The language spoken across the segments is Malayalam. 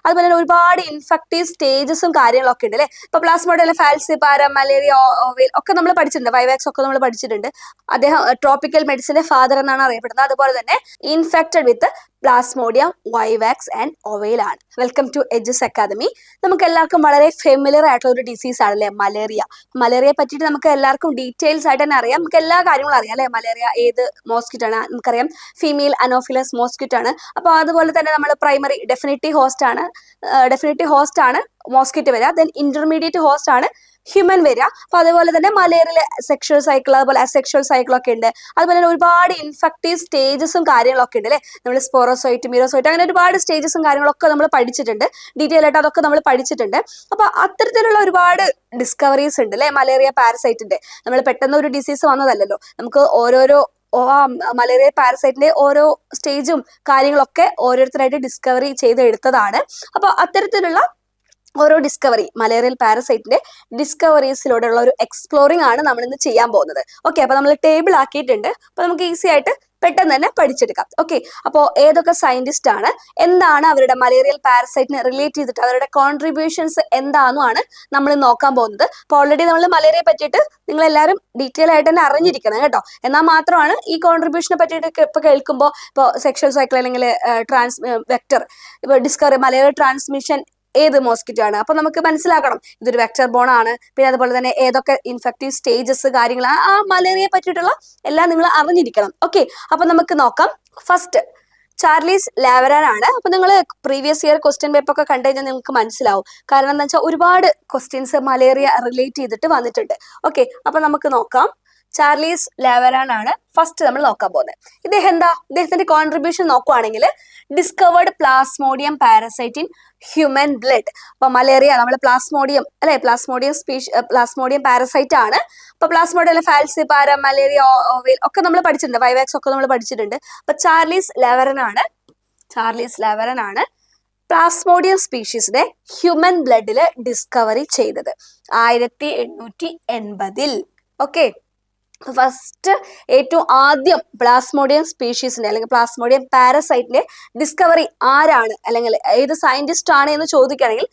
അതുപോലെ തന്നെ ഒരുപാട് ഇൻഫെക്റ്റീവ് സ്റ്റേജസും കാര്യങ്ങളൊക്കെ ഉണ്ട് അല്ലെ. ഇപ്പൊ പ്ലാസ്മോഡിയം ഫാൽസിപാരം, മലേറിയ, ഓവേൽ ഒക്കെ നമ്മൾ പഠിച്ചിട്ടുണ്ട്. വൈവാക്സ് ഒക്കെ നമ്മൾ പഠിച്ചിട്ടുണ്ട്. അദ്ദേഹം ട്രോപ്പിക്കൽ മെഡിസിന്റെ ഫാദർ എന്നാണ് അറിയപ്പെടുന്നത്. അതുപോലെ തന്നെ infected with plasmodium, vivax and ovale ആണ്. Welcome to Edges Academy. നമുക്ക് എല്ലാവർക്കും വളരെ ഫെമിലിയർ ആയിട്ടുള്ള ഒരു ഡിസീസ് ആണല്ലേ മലേറിയ. മലേറിയയെ പറ്റിയിട്ട് നമുക്ക് എല്ലാവർക്കും ഡീറ്റെയിൽസ് ആയിട്ട് തന്നെ അറിയാം. നമുക്ക് എല്ലാ കാര്യങ്ങളും അറിയാം അല്ലെ. മലേറിയ ഏത് മോസ്കിറ്റോ ആണ് നമുക്കറിയാം. ഫീമെയിൽ അനോഫിലസ് മോസ്കിറ്റോ ആണ്. അപ്പോൾ അതുപോലെ തന്നെ നമ്മൾ പ്രൈമറി ഡെഫിനിറ്റീവ് ഹോസ്റ്റ് ആണ് മോസ്കിറ്റോ വരിക. ദെൻ ഇന്റർമീഡിയറ്റ് ഹോസ്റ്റ് ആണ് ഹ്യൂമൻ വരിക. അപ്പൊ അതുപോലെ തന്നെ മലേറിയയിലെ സെക്ഷൽ സൈക്കിൾ, അതുപോലെ അസെക്ഷൽ സൈക്കിളൊക്കെ ഉണ്ട്. അതുപോലെ തന്നെ ഒരുപാട് ഇൻഫെക്റ്റീവ് സ്റ്റേജസും കാര്യങ്ങളൊക്കെ ഉണ്ട് അല്ലെ. നമ്മൾ സ്പോറോസൈറ്റ്, മീറോസൈറ്റ്, അങ്ങനെ ഒരുപാട് സ്റ്റേജസും കാര്യങ്ങളൊക്കെ നമ്മൾ പഠിച്ചിട്ടുണ്ട്. ഡീറ്റെയിൽ ആയിട്ട് അതൊക്കെ നമ്മൾ പഠിച്ചിട്ടുണ്ട്. അപ്പൊ അത്തരത്തിലുള്ള ഒരുപാട് ഡിസ്കവറീസ് ഉണ്ട് അല്ലെ മലേറിയ പാരസൈറ്റിന്റെ. നമ്മൾ പെട്ടെന്ന് ഒരു ഡിസീസ് വന്നതല്ലല്ലോ. നമുക്ക് ഓരോരോ മലേറിയ പാരസൈറ്റിന്റെ ഓരോ സ്റ്റേജും കാര്യങ്ങളൊക്കെ ഓരോരുത്തരായിട്ട് ഡിസ്കവറി ചെയ്തെടുത്തതാണ്. അപ്പൊ അത്തരത്തിലുള്ള ഓരോ ഡിസ്കവറി, മലേറിയൽ പാരസൈറ്റിന്റെ ഡിസ്കവറീസിലൂടെയുള്ള ഒരു എക്സ്പ്ലോറിംഗ് ആണ് നമ്മൾ ഇന്ന് ചെയ്യാൻ പോകുന്നത്. ഓക്കെ, അപ്പൊ നമ്മൾ ടേബിൾ ആക്കിയിട്ടുണ്ട്. അപ്പൊ നമുക്ക് ഈസി ആയിട്ട് പെട്ടെന്ന് തന്നെ പഠിച്ചെടുക്കാം. ഓക്കെ, അപ്പോൾ ഏതൊക്കെ സയന്റിസ്റ്റ് ആണ്, എന്താണ് അവരുടെ മലേറിയൽ പാരസൈറ്റിനെ റിലേറ്റ് ചെയ്തിട്ട് അവരുടെ കോൺട്രിബ്യൂഷൻസ് എന്താണെന്നാണ് നമ്മൾ നോക്കാൻ പോകുന്നത്. അപ്പോൾ ഓൾറെഡി നമ്മൾ മലേറിയയെ പറ്റിയിട്ട് നിങ്ങൾ എല്ലാവരും ഡീറ്റെയിൽ ആയിട്ട് തന്നെ അറിഞ്ഞിരിക്കണം കേട്ടോ. എന്നാൽ മാത്രമാണ് ഈ കോൺട്രിബ്യൂഷനെ പറ്റിയിട്ട് ഇപ്പൊ കേൾക്കുമ്പോൾ ഇപ്പോൾ സെക്ഷൽ സൈക്കിൾ അല്ലെങ്കിൽ വെക്ടർ, ഇപ്പൊ ഡിസ്കവറി മലേറിയ ട്രാൻസ്മിഷൻ ഏത് മോസ്കിറ്റോ ആണ്, അപ്പൊ നമുക്ക് മനസ്സിലാക്കണം ഇതൊരു വെക്ടർ ബോൺ ആണ്. പിന്നെ അതുപോലെ തന്നെ ഏതൊക്കെ ഇൻഫെക്റ്റീവ് സ്റ്റേജസ് കാര്യങ്ങൾ ആ മലേറിയയെ പറ്റിയിട്ടുള്ള എല്ലാം നിങ്ങൾ അറിഞ്ഞിരിക്കണം. ഓക്കെ, അപ്പൊ നമുക്ക് നോക്കാം. ഫസ്റ്റ് ചാർലീസ് ലാവറാൻ ആണ്. അപ്പൊ നിങ്ങൾ പ്രീവിയസ് ഇയർ ക്വസ്റ്റ്യൻ പേപ്പർ ഒക്കെ കണ്ടു കഴിഞ്ഞാൽ നിങ്ങൾക്ക് മനസ്സിലാവും. കാരണം എന്താ വെച്ചാൽ ഒരുപാട് ക്വസ്റ്റ്യൻസ് മലേറിയ റിലേറ്റ് ചെയ്തിട്ട് വന്നിട്ടുണ്ട്. ഓക്കെ, അപ്പൊ നമുക്ക് നോക്കാം. ചാർലീസ് ലാവറാൻ ആണ് ഫസ്റ്റ് നമ്മൾ നോക്കാൻ പോകുന്നത്. ഇദ്ദേഹത്തിന്റെ കോൺട്രിബ്യൂഷൻ നോക്കുവാണെങ്കിൽ discovered Plasmodium parasite in human blood. അപ്പൊ മലേറിയ നമ്മൾ പ്ലാസ്മോഡിയം അല്ലെ, പ്ലാസ്മോഡിയം പാരസൈറ്റ് ആണ്. അപ്പൊ പ്ലാസ്മോഡിയം ഫാൽസിപാരം, മലേറിയ, ഓവേൽ ഒക്കെ നമ്മൾ പഠിച്ചിട്ടുണ്ട്. വൈവാക്സ് ഒക്കെ നമ്മൾ പഠിച്ചിട്ടുണ്ട്. അപ്പൊ ചാർലീസ് ലാവറൻ ആണ് പ്ലാസ്മോഡിയം സ്പീഷീസിനെ ഹ്യൂമൻ ബ്ലഡില് ഡിസ്കവറി ചെയ്തത് 1880. ഓക്കെ, ഫസ്റ്റ് ഏറ്റവും ആദ്യം പ്ലാസ്മോഡിയം സ്പീഷീസിന്റെ അല്ലെങ്കിൽ പ്ലാസ്മോഡിയം പാരസൈറ്റിന്റെ ഡിസ്കവറി ആരാണ് അല്ലെങ്കിൽ ഏത് സയന്റിസ്റ്റ് ആണ് എന്ന് ചോദിക്കുകയാണെങ്കിൽ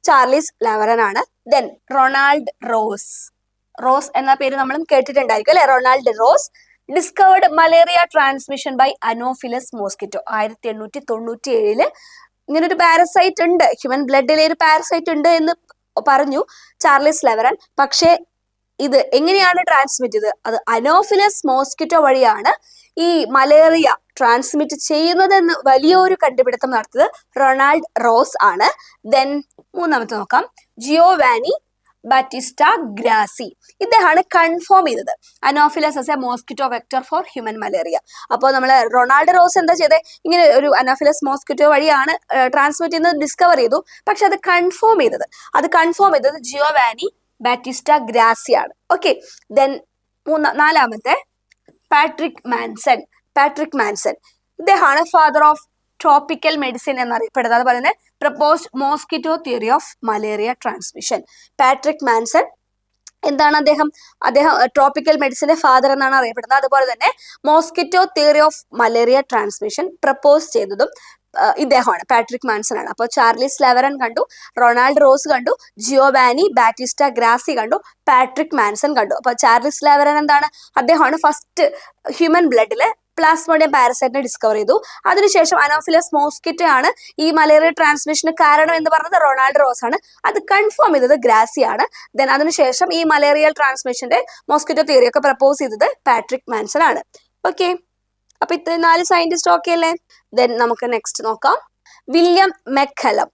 ചാർലീസ് ലാവറൻ ആണ്. ദെൻ റൊണാൾഡ് റോസ് എന്ന പേര് നമ്മളും കേട്ടിട്ടുണ്ടായിരിക്കും അല്ലെ. Ronald Ross discovered malaria transmission by anopheles mosquito 1897. ഇങ്ങനൊരു പാരസൈറ്റ് ഉണ്ട്, ഹ്യൂമൻ ബ്ലഡിലെ ഒരു പാരസൈറ്റ് ഉണ്ട് എന്ന് പറഞ്ഞു ചാർലീസ് ലാവറൻ. പക്ഷേ ഇത് എങ്ങനെയാണ് ട്രാൻസ്മിറ്റ് ചെയ്തത്? അത് അനോഫിലസ് മോസ്കിറ്റോ വഴിയാണ് ഈ മലേറിയ ട്രാൻസ്മിറ്റ് ചെയ്യുന്നത് എന്ന് വലിയൊരു കണ്ടുപിടുത്തം നടത്തിയത് റൊണാൾഡ് റോസ് ആണ്. ദെൻ മൂന്നാമത്തെ നോക്കാം. Giovanni Battista Grassi. ഇദ്ദേഹമാണ് കൺഫേം ചെയ്തത് anopheles as a mosquito vector for human malaria. അപ്പോൾ നമ്മൾ റൊണാൾഡ് റോസ് എന്താ ചെയ്തത്, ഇങ്ങനെ ഒരു അനോഫിലസ് മോസ്കിറ്റോ വഴിയാണ് ട്രാൻസ്മിറ്റ് ചെയ്യുന്നത് ഡിസ്കവർ ചെയ്തു. പക്ഷെ അത് കൺഫേം ചെയ്തത് ജിയോവാനി ബാറ്റിസ്റ്റ ഗ്രാസി ആണ്. ഓക്കെ, ദെൻ നാലാമത്തെ പാട്രിക് മാൻസൺ. ഇദ്ദേഹമാണ് ഫാദർ ഓഫ് ട്രോപ്പിക്കൽ മെഡിസിൻ എന്നറിയപ്പെടുന്നത്. അതുപോലെ തന്നെ proposed mosquito theory of malaria transmission. Patrick Manson എന്താണ് അദ്ദേഹം ട്രോപ്പിക്കൽ മെഡിസിന്റെ ഫാദർ എന്നാണ് അറിയപ്പെടുന്നത്. അതുപോലെ തന്നെ mosquito theory of malaria transmission propose ചെയ്തതും ഇദ്ദേഹമാണ്, പാട്രിക് മാൻസൺ ആണ്. അപ്പോൾ ചാർലീസ് ലാവറൻ കണ്ടു, റൊണാൾഡ് റോസ് കണ്ടു, ജിയോവാനി ബാറ്റിസ്റ്റ ഗ്രാസി കണ്ടു, പാട്രിക് മാൻസൺ കണ്ടു. അപ്പോൾ ചാർലീസ് ലാവറൻ എന്താണ്, അദ്ദേഹമാണ് ഫസ്റ്റ് ഹ്യൂമൻ ബ്ലഡില് പ്ലാസ്മോഡിയം പാരസൈറ്റിനെ ഡിസ്കവർ ചെയ്തു. അതിനുശേഷം അനോഫിലസ് മോസ്കിറ്റോ ആണ് ഈ മലേറിയ ട്രാൻസ്മിഷന് കാരണം എന്ന് പറഞ്ഞത് റൊണാൾഡ് റോസ് ആണ്. അത് കൺഫേം ചെയ്തത് ഗ്രാസി ആണ്. ദെൻ അതിനുശേഷം ഈ മലേറിയൽ ട്രാൻസ്മിഷന്റെ മോസ്കിറ്റോ തിയറി ഒക്കെ പ്രപ്പോസ് ചെയ്തത് പാട്രിക് മാൻസൺ ആണ്. ഓക്കെ, അപ്പൊ ഇത്ര 4 സയന്റിസ്റ്റ് ഓക്കെ അല്ലേ. ദെൻ നമുക്ക് നെക്സ്റ്റ് നോക്കാം. വില്യം മെക്കലം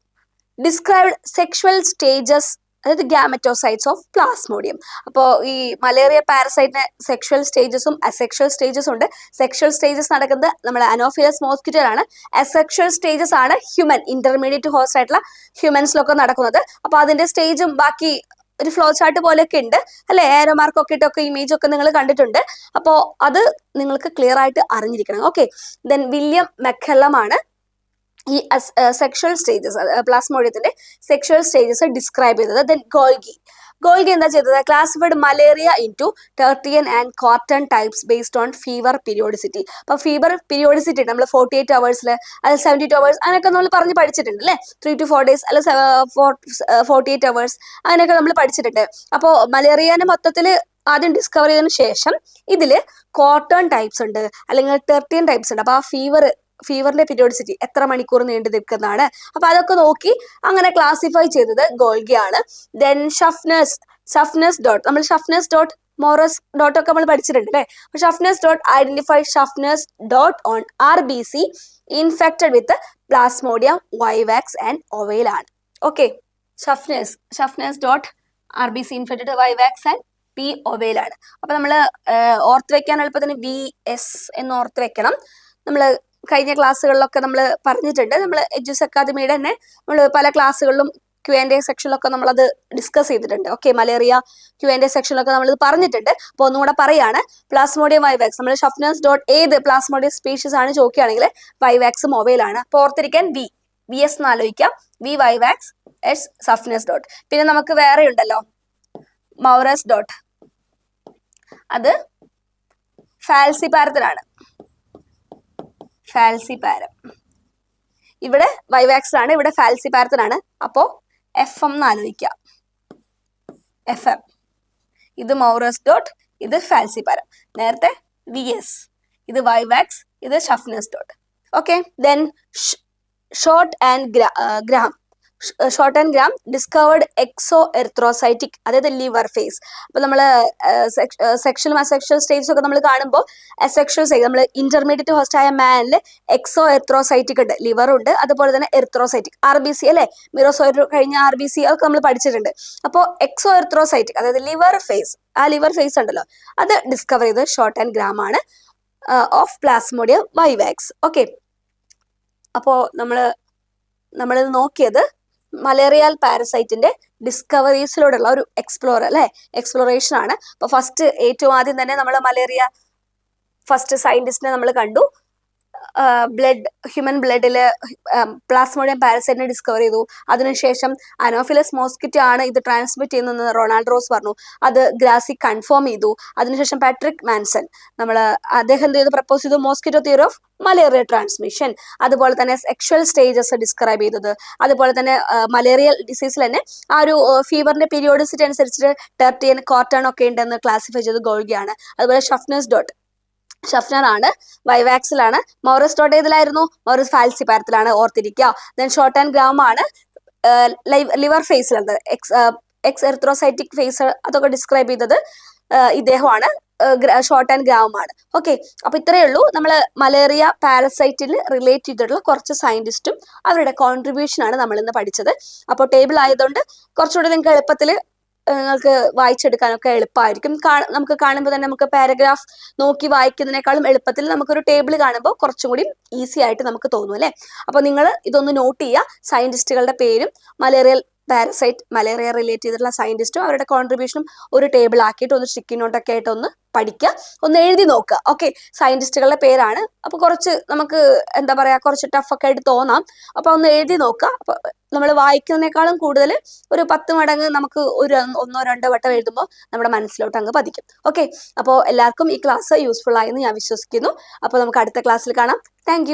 ഡിസ്ക്രൈബ്ഡ് സെക്ഷുവൽ സ്റ്റേജസ്, അതായത് ഗാമറ്റോസൈറ്റ്സ് ഓഫ് പ്ലാസ്മോഡിയം. അപ്പോൾ ഈ മലേറിയ പാരസൈറ്റിന് സെക്ഷുവൽ സ്റ്റേജസും അസെക്ഷൽ സ്റ്റേജസും ഉണ്ട്. സെക്ഷുവൽ സ്റ്റേജസ് നടക്കുന്നത് നമ്മുടെ അനോഫിലസ് മോസ്കിറ്റോയിലാണ്. അസെക്ഷൽ സ്റ്റേജസ് ആണ് ഹ്യൂമൻ ഇന്റർമീഡിയറ്റ് ഹോസ്റ്റ് ആയിട്ടുള്ള ഹ്യൂമൻസിലൊക്കെ നടക്കുന്നത്. അപ്പൊ അതിന്റെ സ്റ്റേജും ബാക്കി ഒരു ഫ്ലോ ചാർട്ട് പോലെയൊക്കെ ഉണ്ട് അല്ലെ. ഏരോ മാർക്കൊക്കെ ഇട്ടൊക്കെ ഇമേജ് ഒക്കെ നിങ്ങൾ കണ്ടിട്ടുണ്ട്. അപ്പോൾ അത് നിങ്ങൾക്ക് ക്ലിയർ ആയിട്ട് അറിഞ്ഞിരിക്കണം. ഓക്കെ, ദെൻ വില്യം മെക്കലം ആണ് ഈ സെക്ഷൽ സ്റ്റേജസ്, പ്ലാസ്മോഡിയത്തിന്റെ സെക്ഷൽ സ്റ്റേജസ് ഡിസ്ക്രൈബ് ചെയ്തത്. ദെൻ ഗോൾഗി ഗോൾഗി എന്താ ചെയ്തത്? Classified malaria into tertian and quartan types based on fever periodicity. അപ്പൊ ഫീവർ പീരിയോഡിസിറ്റി നമ്മൾ 48 അവേഴ്സിൽ അത് 72 അവേഴ്സ് അങ്ങനെയൊക്കെ നമ്മൾ പറഞ്ഞ് പഠിച്ചിട്ടുണ്ട് അല്ലേ? 3 to 4 days അല്ല 48 അവേഴ്സ് അങ്ങനെയൊക്കെ നമ്മൾ പഠിച്ചിട്ടുണ്ട്. അപ്പോൾ മലേറിയനെ മൊത്തത്തിൽ ആദ്യം ഡിസ്കവർ ചെയ്തതിനു ശേഷം ഇതിൽ ക്വാർട്ടൺ ടൈപ്സ് ഉണ്ട് അല്ലെങ്കിൽ ടെർട്ടിയൻ ടൈപ്സ് ഉണ്ട്. അപ്പൊ ആ ഫീവറിന്റെ പീരിയോഡിസിറ്റി എത്ര മണിക്കൂർ നീണ്ടു നിൽക്കുന്നതാണ്. അപ്പൊ അതൊക്കെ നോക്കി അങ്ങനെ ക്ലാസിഫൈ ചെയ്തത് ഗോൾഗി ആണ്. ദെൻ ഷഫ്നസ് ഡോട്ട് നമ്മൾ ഷഫ്നസ് ഡോട്ട് മോറസ് ഡോട്ട് ഒക്കെ നമ്മൾ പഠിച്ചിട്ടുണ്ട് അല്ലേ? Schuffner's dot identify Schuffner's dot on RBC infected with plasmodium vivax and ovale ആണ്. Okay, Schuffner's dot RBC infected vivax and P ovale ആണ്. അപ്പൊ നമ്മൾ ഓർത്ത് വെക്കാൻ എളുപ്പത്തിന് VS എന്ന് ഓർത്ത് വെക്കണം. നമ്മൾ കഴിഞ്ഞ ക്ലാസ്സുകളിലൊക്കെ നമ്മൾ പറഞ്ഞിട്ടുണ്ട്. നമ്മൾ എഡ്യൂസ് അക്കാദമിയുടെ തന്നെ നമ്മൾ പല ക്ലാസ്സുകളിലും Q&A സെക്ഷനിലൊക്കെ നമ്മളത് ഡിസ്കസ് ചെയ്തിട്ടുണ്ട്. ഓക്കെ, മലേറിയ Q&A സെക്ഷനിലൊക്കെ നമ്മളിത് പറഞ്ഞിട്ടുണ്ട്. അപ്പോൾ ഒന്നുകൂടെ പറയാണ്, പ്ലാസ്മോഡിയം വൈവാക്സ് നമ്മൾ ഷഫ്നസ് ഡോട്ട് ഏത് പ്ലാസ്മോഡിയം സ്പീഷീസ് ആണ് ചോദിക്കുകയാണെങ്കിൽ വൈവാക്സ് മൊബൈൽ ആണ്. അപ്പോൾ ഓർത്തിരിക്കാൻ VS എന്ന് ആലോചിക്കാം. V vivax S Schuffner's dot. പിന്നെ നമുക്ക് വേറെ ഉണ്ടല്ലോ മൗറസ് ഡോട്ട്, അത് ഫാൽസിപാരത്തിലാണ്. ഫാൽസിപാരം ഇവിടെ വൈവാക്സ് ആണ്, ഇവിടെ ഫാൽസിപാരത്തിനാണ്. അപ്പോ FM എന്ന് ആലോചിക്കുക. FM ഇത് മൗറസ് ഡോട്ട്, ഇത് ഫാൽസിപാരം. നേരത്തെ VS, ഇത് വൈവാക്സ്, ഇത് Schuffner's dot. Okay, then Shortt and Garnham discovered exo erythrocytic, അതായത് ലിവർ ഫേസ്. അപ്പൊ നമ്മൾ സെക്ഷലും അസെക്ഷൽ സ്റ്റേജസ് ഒക്കെ നമ്മൾ കാണുമ്പോൾ അസെക്ഷൽ സ്റ്റേജ് നമ്മൾ ഇന്റർമീഡിയറ്റ് ഹോസ്റ്റ് ആയ മാനിൽ എക്സോ എർത്രോസൈറ്റിക് ഉണ്ട്, ലിവർ ഉണ്ട്, അതുപോലെ തന്നെ എർത്രോസൈറ്റിക് RBC അല്ലെ, മിറോസോയിഡ് കഴിഞ്ഞ RBC ഒക്കെ നമ്മൾ പഠിച്ചിട്ടുണ്ട്. അപ്പോൾ എക്സോ എർത്രോസൈറ്റിക് അതായത് ലിവർ ഫേസ്, ആ ലിവർ ഫേസ് ഉണ്ടല്ലോ അത് ഡിസ്കവർ ചെയ്തത് ഷോർട്ട് ആൻഡ് ഗ്രാം ആണ് ഓഫ് പ്ലാസ്മോഡിയം വൈവാക്സ്. ഓക്കെ, അപ്പോൾ നമ്മളിത് നോക്കിയത് മലേറിയൽ പാരസൈറ്റിന്റെ ഡിസ്കവറീസിലൂടെയുള്ള ഒരു എക്സ്പ്ലോറേഷൻ ആണ്. അപ്പൊ ഫസ്റ്റ് ഏറ്റവും ആദ്യം തന്നെ നമ്മൾ മലേറിയ ഫസ്റ്റ് സയന്റിസ്റ്റിനെ നമ്മൾ കണ്ടു. ഹ്യൂമൻ ബ്ലഡില് പ്ലാസ്മോഡിയം പാരസൈറ്റിനെ ഡിസ്കവർ ചെയ്തു. അതിനുശേഷം അനോഫിലസ് മോസ്കിറ്റോ ആണ് ഇത് ട്രാൻസ്മിറ്റ് ചെയ്യുന്നതെന്ന് റൊണാൾഡ് റോസ് പറഞ്ഞു. അത് ഗ്രാസി കൺഫേം ചെയ്തു. അതിനുശേഷം പാട്രിക് മാൻസൺ അദ്ദേഹം എന്ത് ചെയ്തു, പ്രപ്പോസ് ചെയ്തു mosquito theory of malaria transmission. അതുപോലെ തന്നെ സെക്ഷൽ സ്റ്റേജസ് ഡിസ്ക്രൈബ് ചെയ്തത്. അതുപോലെ തന്നെ മലേറിയൽ ഡിസീസിൽ തന്നെ ആ ഒരു ഫീവറിന്റെ പീരിയോഡിസിറ്റി അനുസരിച്ചിട്ട് ടെർട്ടിയൻ ക്വാർട്ടൺ ഒക്കെ ഉണ്ടെന്ന് ക്ലാസിഫൈ ചെയ്തത് ഗോൾഗിയാണ്. അതുപോലെ ഷഫ്നർ ആണ് വൈവാക്സിലാണ്. മൗറസ് ഡോട്ട് ഏതിലായിരുന്നു? മൗറസ് ഫാൽസിപാരത്തിലാണ്, ഓർത്തിരിക്കുക. ദെൻ ഷോർട്ട് ആൻഡ് ഗ്രാം ആണ് ലിവർ ഫേസിലുള്ളത്, എക്സ് എർത്രോസൈറ്റിക് ഫേസ് അതൊക്കെ ഡിസ്ക്രൈബ് ചെയ്തത് ഇദ്ദേഹമാണ്. ഷോർട്ട് ആൻഡ് ഗ്രാം ആണ്. ഓക്കെ, അപ്പൊ ഇത്രയേ ഉള്ളൂ നമ്മൾ മലേറിയ പാരസൈറ്റിൽ റിലേറ്റ് ചെയ്തിട്ടുള്ള കുറച്ച് സയന്റിസ്റ്റും അവരുടെ കോൺട്രിബ്യൂഷൻ ആണ് നമ്മൾ ഇന്ന് പഠിച്ചത്. അപ്പോൾ ടേബിൾ ആയതുകൊണ്ട് കുറച്ചുകൂടി നിങ്ങൾക്ക് എളുപ്പത്തിൽ നിങ്ങൾക്ക് വായിച്ചെടുക്കാനൊക്കെ എളുപ്പമായിരിക്കും. നമുക്ക് കാണുമ്പോൾ തന്നെ നമുക്ക് പാരഗ്രാഫ് നോക്കി വായിക്കുന്നതിനേക്കാളും എളുപ്പത്തിൽ നമുക്കൊരു ടേബിൾ കാണുമ്പോൾ കുറച്ചും കൂടി ഈസി ആയിട്ട് നമുക്ക് തോന്നും അല്ലേ? അപ്പോൾ നിങ്ങൾ ഇതൊന്ന് നോട്ട് ചെയ്യുക. സയന്റിസ്റ്റുകളുടെ പേരും മലേറിയ റിലേറ്റ് ചെയ്തിട്ടുള്ള സയന്റിസ്റ്റും അവരുടെ കോൺട്രിബ്യൂഷനും ഒരു ടേബിൾ ആക്കിയിട്ട് ഒന്ന് സ്റ്റിക്കി നോട്ടൊക്കെ ആയിട്ട് ഒന്ന് പഠിക്കുക, ഒന്ന് എഴുതി നോക്കുക. ഓക്കെ, സയന്റിസ്റ്റുകളുടെ പേരാണ്. അപ്പൊ കുറച്ച് നമുക്ക് എന്താ പറയാ, കുറച്ച് ടഫൊക്കെ ആയിട്ട് തോന്നാം. അപ്പൊ ഒന്ന് എഴുതി നോക്കുക. അപ്പൊ നമ്മൾ വായിക്കുന്നതിനേക്കാളും കൂടുതൽ ഒരു 10 മടങ്ങ് നമുക്ക് ഒരു 1-2 വട്ടം എഴുതുമ്പോൾ നമ്മുടെ മനസ്സിലോട്ട് അങ്ങ് പതിക്കും. ഓക്കെ, അപ്പോൾ എല്ലാവർക്കും ഈ ക്ലാസ് യൂസ്ഫുൾ ആയെന്ന് ഞാൻ വിശ്വസിക്കുന്നു. അപ്പോൾ നമുക്ക് അടുത്ത ക്ലാസ്സിൽ കാണാം. താങ്ക്